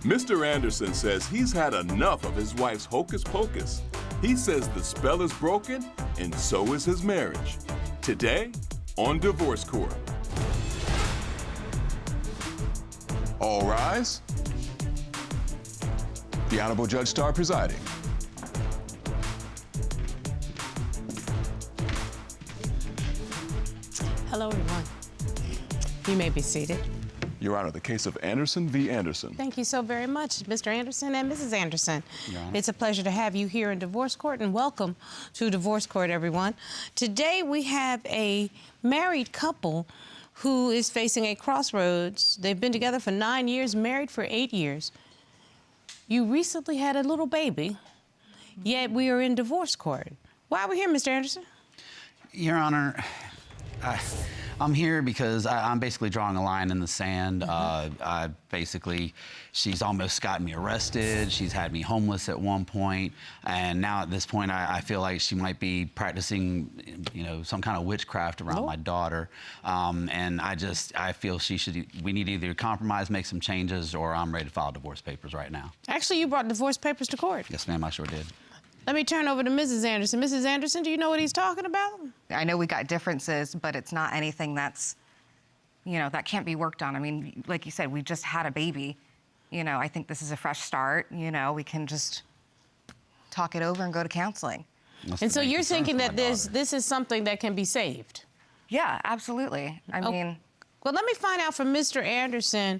Mr. Anderson says he's had enough of his wife's hocus pocus. He says the spell is broken, and so is his marriage. Today, on Divorce Court. All rise. The Honorable Judge Starr presiding. Hello, everyone. You may be seated. Your Honor, the case of Anderson v. Anderson. Thank you so very much, Mr. Anderson and Mrs. Anderson. It's a pleasure to have you here in Divorce Court, and welcome to Divorce Court, everyone. Today, we have a married couple who is facing a crossroads. They've been together for 9 years, married for 8 years. You recently had a little baby, yet we are in Divorce Court. Why are we here, Mr. Anderson? Your Honor, I'm here because I'm basically drawing a line in the sand. She's almost gotten me arrested. She's had me homeless at one point. And now at this point, I feel like she might be practicing, some kind of witchcraft around my daughter. And I feel we need to either compromise, make some changes, or I'm ready to file divorce papers right now. Actually, you brought divorce papers to court. Yes, ma'am, I sure did. Let me turn over to Mrs. Anderson. Mrs. Anderson, do you know what he's talking about? I know we got differences, but it's not anything that's, that can't be worked on. I mean, like you said, we just had a baby. I think this is a fresh start. We can just talk it over and go to counseling. And so you're thinking that this is something that can be saved? Yeah, absolutely. I mean... Well, let me find out from Mr. Anderson,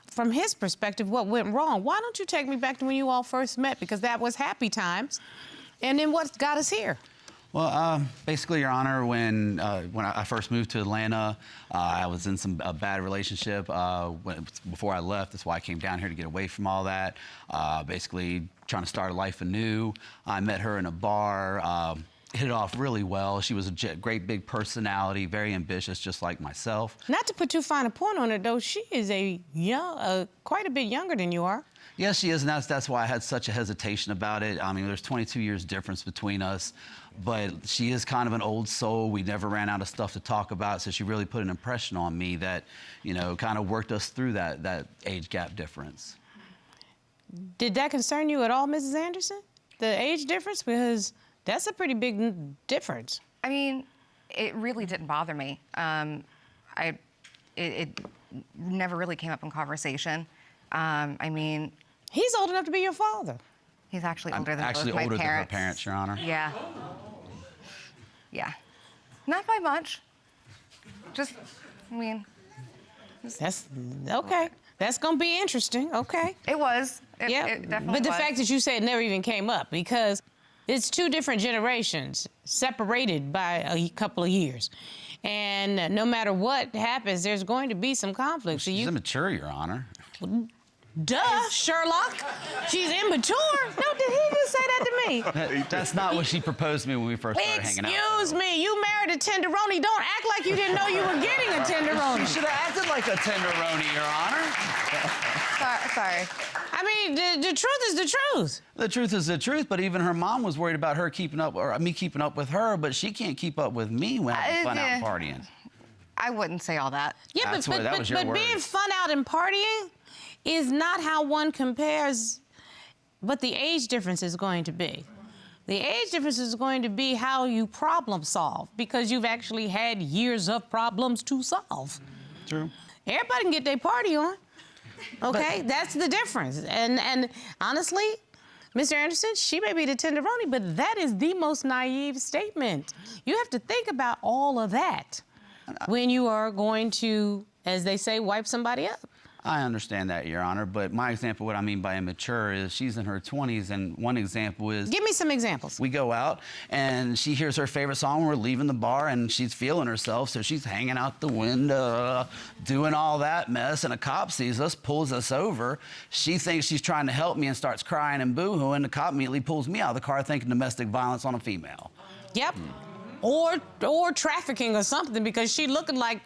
from his perspective, what went wrong. Why don't you take me back to when you all first met? Because that was happy times. And then what got us here? Well, basically, Your Honor, when I first moved to Atlanta, I was in a bad relationship before I left. That's why I came down here, to get away from all that. Basically, trying to start a life anew. I met her in a bar, hit it off really well. She was a great big personality, very ambitious, just like myself. Not to put too fine a point on it, though, she is quite a bit younger than you are. Yes, she is, and that's why I had such a hesitation about it. I mean, there's 22 years difference between us, but she is kind of an old soul. We never ran out of stuff to talk about, so she really put an impression on me that, kind of worked us through that age gap difference. Did that concern you at all, Mrs. Anderson? The age difference? Because that's a pretty big difference. I mean, it really didn't bother me. It never really came up in conversation. I mean... He's old enough to be your father. He's actually older than both my parents. Actually older than her parents, Your Honor. Yeah. Yeah. Not by much. Just, That's okay. That's gonna be interesting. Okay. It was. It definitely But the was. fact that you said it never even came up, because it's two different generations separated by a couple of years. And no matter what happens, there's going to be some conflict. She's immature, Your Honor. Duh, Sherlock. She's immature. No, did he just say that to me? That's not what she proposed to me when we first started hanging out. Excuse me, you married a tenderoni. Don't act like you didn't know you were getting a tenderoni. You should have acted like a tenderoni, Your Honor. Sorry. I mean, the truth is the truth. The truth is the truth, but even her mom was worried about her keeping up, or me keeping up with her, but she can't keep up with me when I'm fun out partying. I wouldn't say all that. Yeah, that was your but word. being fun out and partying is not how one compares what the age difference is going to be. The age difference is going to be how you problem solve, because you've actually had years of problems to solve. True. Everybody can get their party on. Okay, that's the difference. And honestly, Mr. Anderson, she may be the tenderoni, but that is the most naive statement. You have to think about all of that when you are going to, as they say, wipe somebody up. I understand that, Your Honor, but my example, what I mean by immature, is she's in her 20s, and one example is... Give me some examples. We go out, and she hears her favorite song, we're leaving the bar, and she's feeling herself, so she's hanging out the window, doing all that mess, and a cop sees us, pulls us over. She thinks she's trying to help me and starts crying and boo-hooing. The cop immediately pulls me out of the car thinking domestic violence on a female. Yep. Or trafficking or something, because she looking like,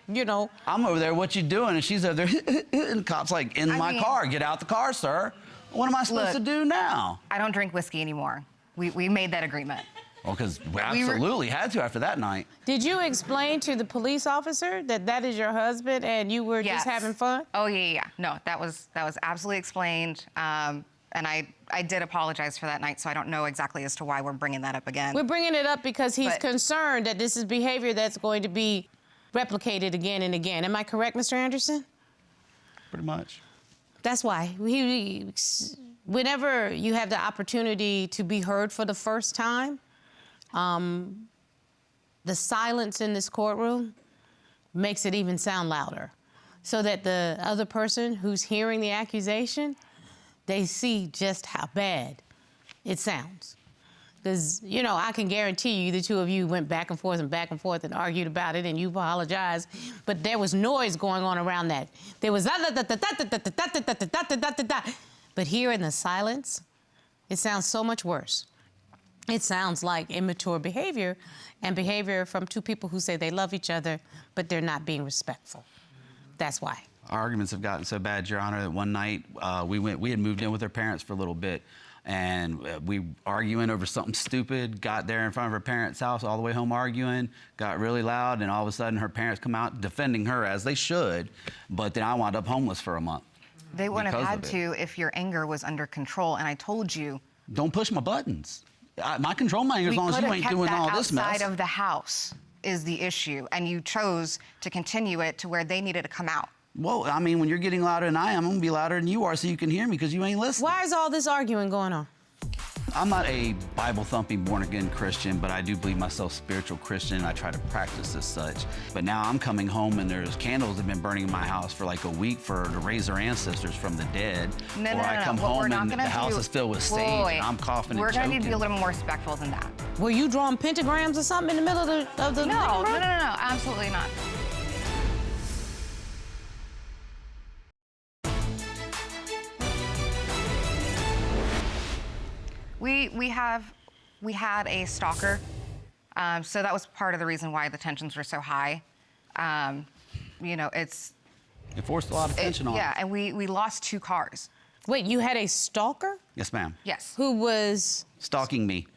I'm over there, what you doing? And she's over there, and the cop's like, in my car, get out the car, sir. What am I supposed to do now? I don't drink whiskey anymore. We made that agreement. Well, because we absolutely had to after that night. Did you explain to the police officer that that is your husband and you were just having fun? Oh, yeah. No, that was absolutely explained. And I did apologize for that night, so I don't know exactly as to why we're bringing that up again. We're bringing it up because he's concerned that this is behavior that's going to be replicated again and again. Am I correct, Mr. Anderson? Pretty much. That's why. Whenever you have the opportunity to be heard for the first time, the silence in this courtroom makes it even sound louder, so that the other person who's hearing the accusation, they see just how bad it sounds. Because, you know, I can guarantee you the two of you went back and forth and argued about it, and you apologized, but there was noise going on around that. There was but here in the silence, it sounds so much worse. It sounds like immature behavior, and behavior from two people who say they love each other, but they're not being respectful. That's why. Our arguments have gotten so bad, Your Honor, that one night we had moved in with our parents for a little bit, and we arguing over something stupid, got there in front of her parents' house, all the way home arguing, got really loud, and all of a sudden her parents come out defending her, as they should, but then I wound up homeless for a month. They wouldn't have had to if your anger was under control, and I told you. Don't push my buttons. I control my anger as long as you ain't doing all this mess. Outside of the house is the issue, and you chose to continue it to where they needed to come out. Well, I mean, when you're getting louder than I am, I'm going to be louder than you are so you can hear me because you ain't listening. Why is all this arguing going on? I'm not a Bible-thumping, born-again Christian, but I do believe myself spiritual Christian, and I try to practice as such. But now I'm coming home, and there's candles have been burning in my house for like a week to raise our ancestors from the dead. No. I come home, and the house is filled with sage, and I'm coughing and choking. We're going to need to be a little more respectful than that. Were you drawing pentagrams or something in the middle of the living room? No, absolutely not. We had a stalker, so that was part of the reason why the tensions were so high. You know, it forced a lot of tension on. Yeah, and we lost 2 cars. Wait, you had a stalker? Yes, ma'am. Yes. Who was stalking me?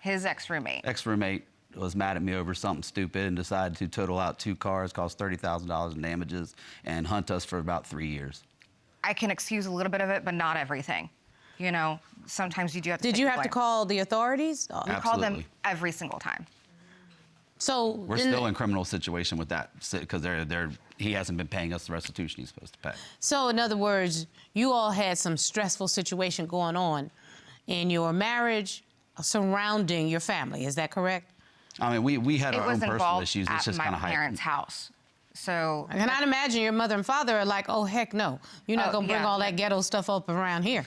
His ex-roommate. Ex-roommate was mad at me over something stupid and decided to total out 2 cars, cost $30,000 in damages, and hunt us for about 3 years. I can excuse a little bit of it, but not everything. You know, sometimes you do have to. Did you have to call the authorities? We called them every single time. So we're still in criminal situation with that because he hasn't been paying us the restitution he's supposed to pay. So in other words, you all had some stressful situation going on in your marriage surrounding your family. Is that correct? I mean, we had our own personal issues. It was was just kind involved of at my parents' house. So I cannot imagine your mother and father are like, oh, heck no. You're not going to bring all that ghetto stuff up around here.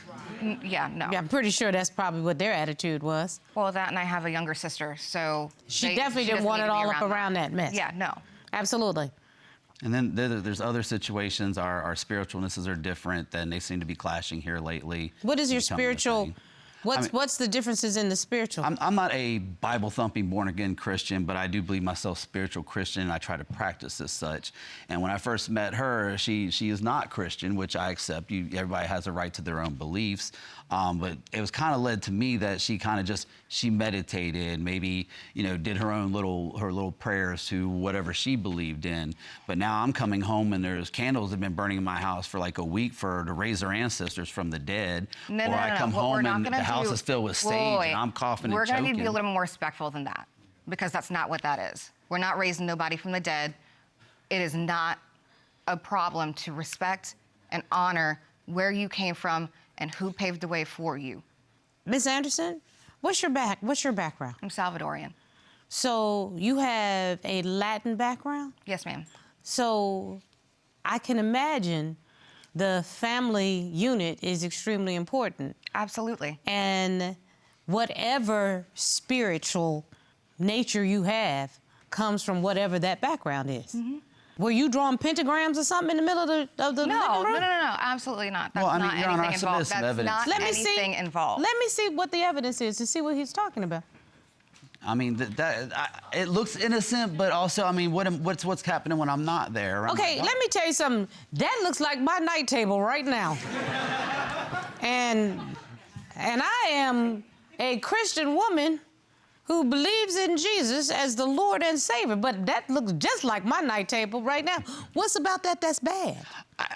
Yeah, no. Yeah, I'm pretty sure that's probably what their attitude was. Well, that, and I have a younger sister, so she definitely didn't want it all up around that mess. Yeah, no. Absolutely. And then there's other situations. Our spiritualnesses are different, and they seem to be clashing here lately. What is your spiritual? What's the differences in the spiritual? I'm not a Bible-thumping, born-again Christian, but I do believe myself spiritual Christian, and I try to practice as such. And when I first met her, she is not Christian, which I accept. Everybody has a right to their own beliefs. But it was kind of led to me that she kind of she meditated, maybe, you know, did her little prayers to whatever she believed in. But now I'm coming home, and there's candles have been burning in my house for like a week to raise our ancestors from the dead. I come home and the house is filled with sage, and I'm coughing and choking. We're going to need to be a little more respectful than that, because that's not what that is. We're not raising nobody from the dead. It is not a problem to respect and honor where you came from and who paved the way for you. Ms. Anderson, what's your background? I'm Salvadorian. So you have a Latin background? Yes, ma'am. So I can imagine the family unit is extremely important. Absolutely. And whatever spiritual nature you have comes from whatever that background is. Mm-hmm. Were you drawing pentagrams or something in the middle of the living room? No, absolutely not. That's well, I mean, not Your Honor, anything involved. That's not anything involved. Let me see what the evidence is to see what he's talking about. I mean, it looks innocent, but also, I mean, what's happening when I'm not there? Okay, let me tell you something. That looks like my night table right now. and I am a Christian woman who believes in Jesus as the Lord and Savior, but that looks just like my night table right now. What's about that that's bad?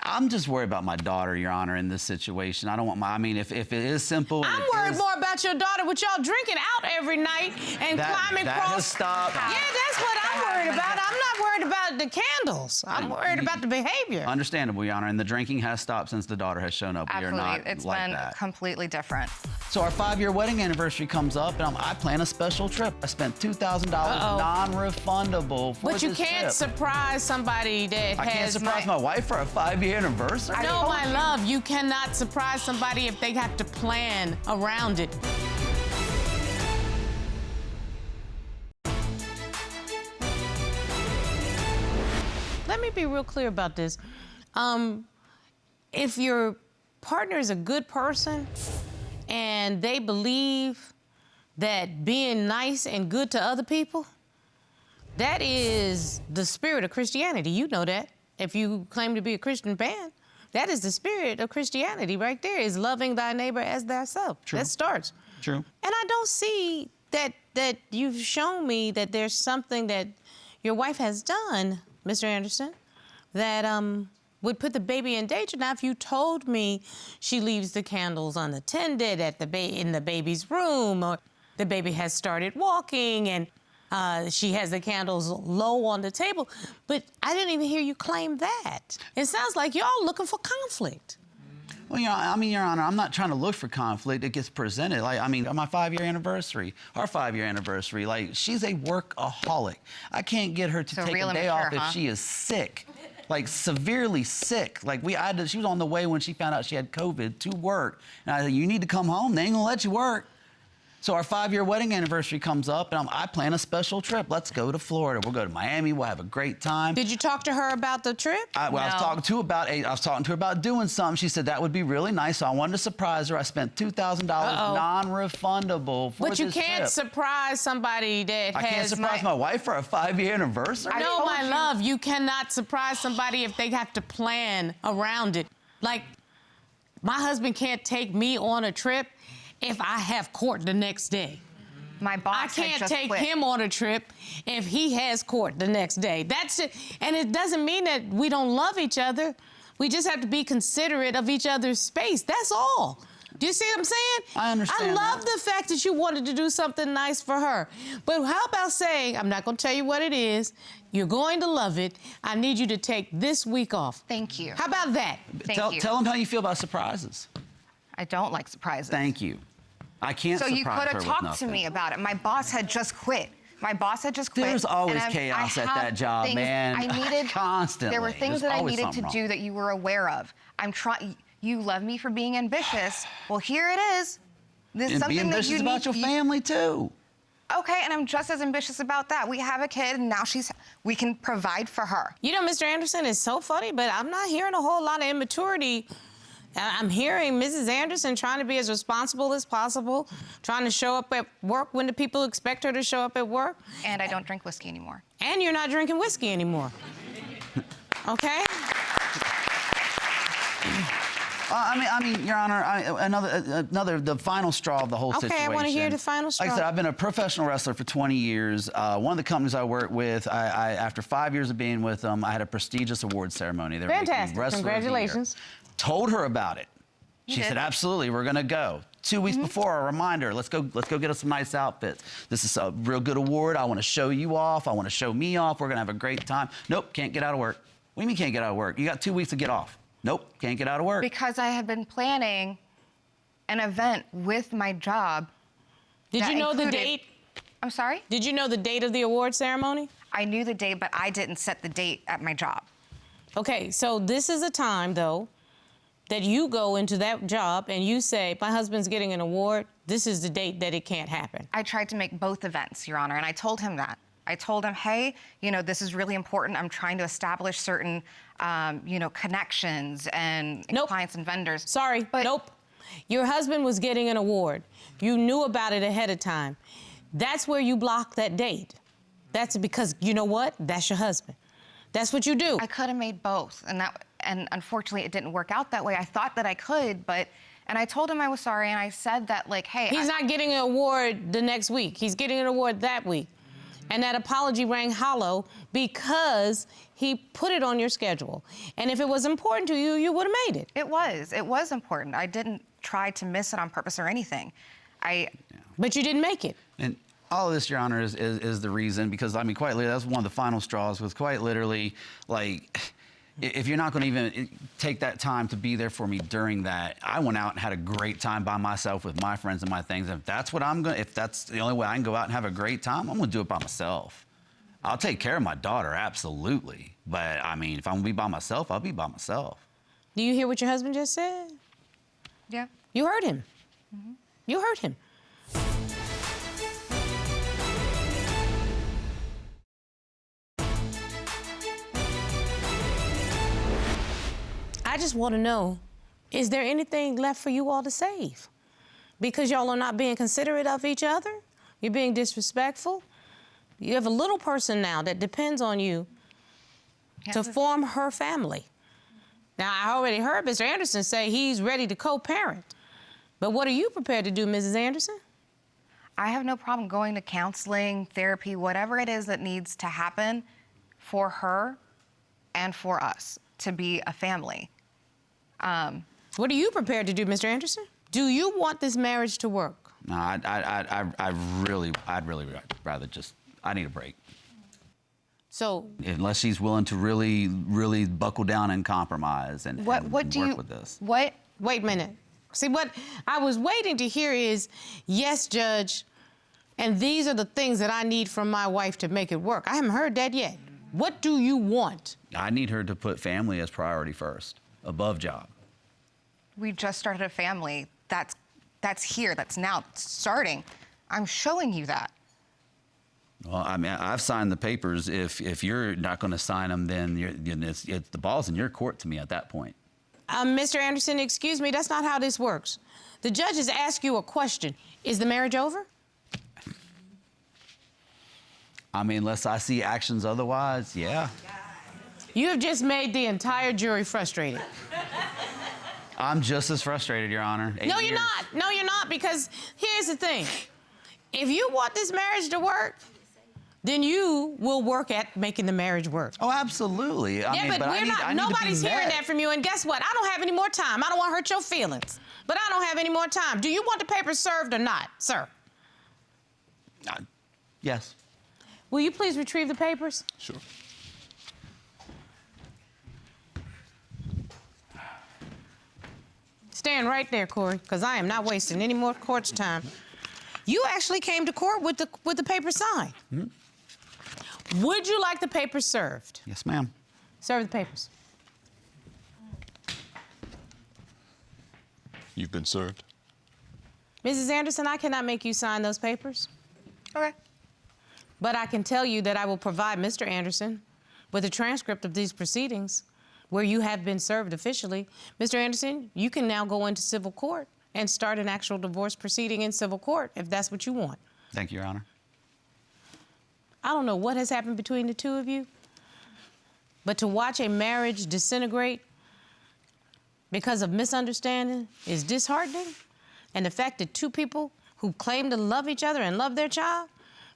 I'm just worried about my daughter, Your Honor, in this situation. I don't want I mean, if it is simple. I'm worried more about your daughter with y'all drinking out every night and climbing that across. has stopped. Yeah, that's what I'm worried about. I'm not worried about the candles. I'm worried about the behavior. Understandable, Your Honor, and the drinking has stopped since the daughter has shown up. Absolutely. We are not It's like been that. completely different. So our 5-year wedding anniversary comes up, and I plan a special trip. I spent $2,000 non-refundable for But you this can't trip. surprise somebody that I can't has... surprise my wife for a 5-year anniversary. No, my love, you cannot surprise somebody if they have to plan around it. Let me be real clear about this. If your partner is a good person and they believe that being nice and good to other people, that is the spirit of Christianity. You know that. If you claim to be a Christian man, that is the spirit of Christianity right there, is loving thy neighbor as thyself. True. That starts. True. And I don't see that you've shown me that there's something that your wife has done, Mr. Anderson, that would put the baby in danger. Now, if you told me she leaves the candles unattended in the baby's room, or the baby has started walking and she has the candles low on the table, but I didn't even hear you claim that. It sounds like y'all looking for conflict. Well, Your Honor, I'm not trying to look for conflict. It gets presented. Like, I mean, on my 5-year anniversary, our 5-year anniversary, like, she's a workaholic. I can't get her to So take real a day immature, off if huh? she is sick, like severely sick. Like, she was on the way when she found out she had COVID to work. And I said, you need to come home. They ain't gonna let you work. So our 5-year wedding anniversary comes up, and I plan a special trip. Let's go to Florida. We'll go to Miami. We'll have a great time. Did you talk to her about the trip? I was talking to her about doing something. She said that would be really nice, so I wanted to surprise her. I spent $2,000 non-refundable for But you this can't trip. surprise somebody that I has... can't surprise my wife for a 5-year anniversary. No, my love, you cannot surprise somebody if they have to plan around it. Like, my husband can't take me on a trip if I have court the next day. My boss I had can't just take quit. him on a trip if he has court the next day. That's it. And it doesn't mean that we don't love each other. We just have to be considerate of each other's space. That's all. Do you see what I'm saying? I understand I love that. the fact that you wanted to do something nice for her. But how about saying, I'm not going to tell you what it is. You're going to love it. I need you to take this week off. Thank you. How about that? Thank you. Tell them how you feel about surprises. I don't like surprises. Thank you. I can't So surprise you could her have with talked to nothing. me about it. My boss had just quit. There's always and chaos I at have that job, things man. I needed Constantly. There were things There's that I always needed to something do wrong. that you were aware of. I'm trying. You love me for being ambitious. Well, here it is. This is And something be ambitious that you about need. your family too. Okay, and I'm just as ambitious about that. We have a kid, and now we can provide for her. You know, Mr. Anderson, it's so funny, but I'm not hearing a whole lot of immaturity. I'm hearing Mrs. Anderson trying to be as responsible as possible, trying to show up at work when the people expect her to show up at work. And I don't drink whiskey anymore. And you're not drinking whiskey anymore. Okay? I mean, Your Honor, the final straw of the whole situation. Okay, I want to hear the final straw. Like I said, I've been a professional wrestler for 20 years. One of the companies I work with, after 5 years of being with them, I had a prestigious award ceremony. They were making me Fantastic. Wrestler of the Year. Congratulations. Told her about it. She did? said, absolutely, we're going to go. 2 weeks before, a reminder, let's go get us some nice outfits. This is a real good award. I want to show you off. I want to show me off. We're going to have a great time. Nope, can't get out of work. What do you mean can't get out of work? You got 2 weeks to get off. Nope, can't get out of work. Because I had been planning an event with my job. Did that you know the included- date? I'm sorry? Did you know the date of the award ceremony? I knew the date, but I didn't set the date at my job. Okay, so this is a time, though, that you go into that job and you say, my husband's getting an award. This is the date that it can't happen. I tried to make both events, Your Honor, and I told him that. I told him, hey, this is really important. I'm trying to establish certain, connections and Nope. clients and vendors. Sorry, But nope. Your husband was getting an award. You knew about it ahead of time. That's where you block that date. That's because, you know what? That's your husband. That's what you do. I could have made both, and unfortunately, it didn't work out that way. I thought that I could, but And I told him I was sorry, and I said that, like, hey. He's not getting an award the next week. He's getting an award that week. And that apology rang hollow because he put it on your schedule. And if it was important to you, you would have made it. It was important. I didn't try to miss it on purpose or anything. But you didn't make it. And all of this, Your Honor, is the reason, because, I mean, quite literally, that's one of the final straws, was quite literally, like, if you're not going to even take that time to be there for me during that, I went out and had a great time by myself with my friends and my things. And if that's the only way I can go out and have a great time, I'm going to do it by myself. I'll take care of my daughter, absolutely. But, I mean, if I'm going to be by myself, I'll be by myself. Do you hear what your husband just said? Yeah. You heard him. Mm-hmm. You heard him. I just want to know, is there anything left for you all to save? Because y'all are not being considerate of each other? You're being disrespectful? You have a little person now that depends on you to form her family. Now, I already heard Mr. Anderson say he's ready to co-parent. But what are you prepared to do, Mrs. Anderson? I have no problem going to counseling, therapy, whatever it is that needs to happen for her and for us to be a family. What are you prepared to do, Mr. Anderson? Do you want this marriage to work? No, I'd really rather just, I need a break. So, unless she's willing to really, really buckle down and compromise and work with this. Wait a minute. See, what I was waiting to hear is, yes, Judge, and these are the things that I need from my wife to make it work. I haven't heard that yet. What do you want? I need her to put family as priority first, above job. We just started a family. That's here. That's now starting. I'm showing you that. Well, I mean, I've signed the papers. If you're not going to sign them, then it's the ball's in your court to me at that point. Mr. Anderson, excuse me, that's not how this works. The judge has asked you a question. Is the marriage over? I mean, unless I see actions otherwise, yeah. You have just made the entire jury frustrated. I'm just as frustrated, Your Honor. No, you're not. No, you're not, because here's the thing. If you want this marriage to work, then you will work at making the marriage work. Oh, absolutely. I mean, but we're not. Nobody's hearing that from you. And guess what? I don't have any more time. I don't want to hurt your feelings, but I don't have any more time. Do you want the papers served or not, sir? Yes. Will you please retrieve the papers? Sure. Stand right there, Corey, because I am not wasting any more court's time. You actually came to court with the paper signed. Mm-hmm. Would you like the papers served? Yes, ma'am. Serve the papers. You've been served. Mrs. Anderson, I cannot make you sign those papers. Okay. But I can tell you that I will provide Mr. Anderson with a transcript of these proceedings where you have been served officially. Mr. Anderson, you can now go into civil court and start an actual divorce proceeding in civil court if that's what you want. Thank you, Your Honor. I don't know what has happened between the two of you, but to watch a marriage disintegrate because of misunderstanding is disheartening. And the fact that two people who claim to love each other and love their child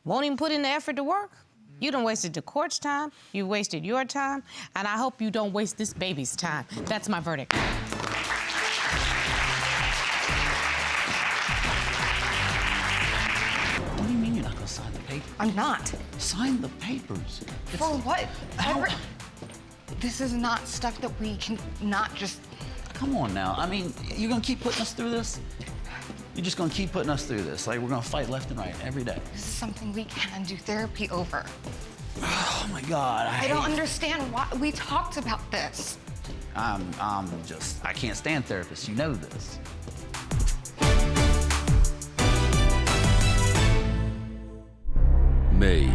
won't even put in the effort to work, you done wasted the court's time, you wasted your time, and I hope you don't waste this baby's time. That's my verdict. What do you mean you're not going to sign the papers? I'm not. Sign the papers. For what? This is not stuff that we can not just... Come on now. I mean, you're going to keep putting us through this? You're just going to keep putting us through this. Like, we're going to fight left and right every day. This is something we can do therapy over. Oh, my God. I don't understand why. We talked about this. I can't stand therapists. You know this. Made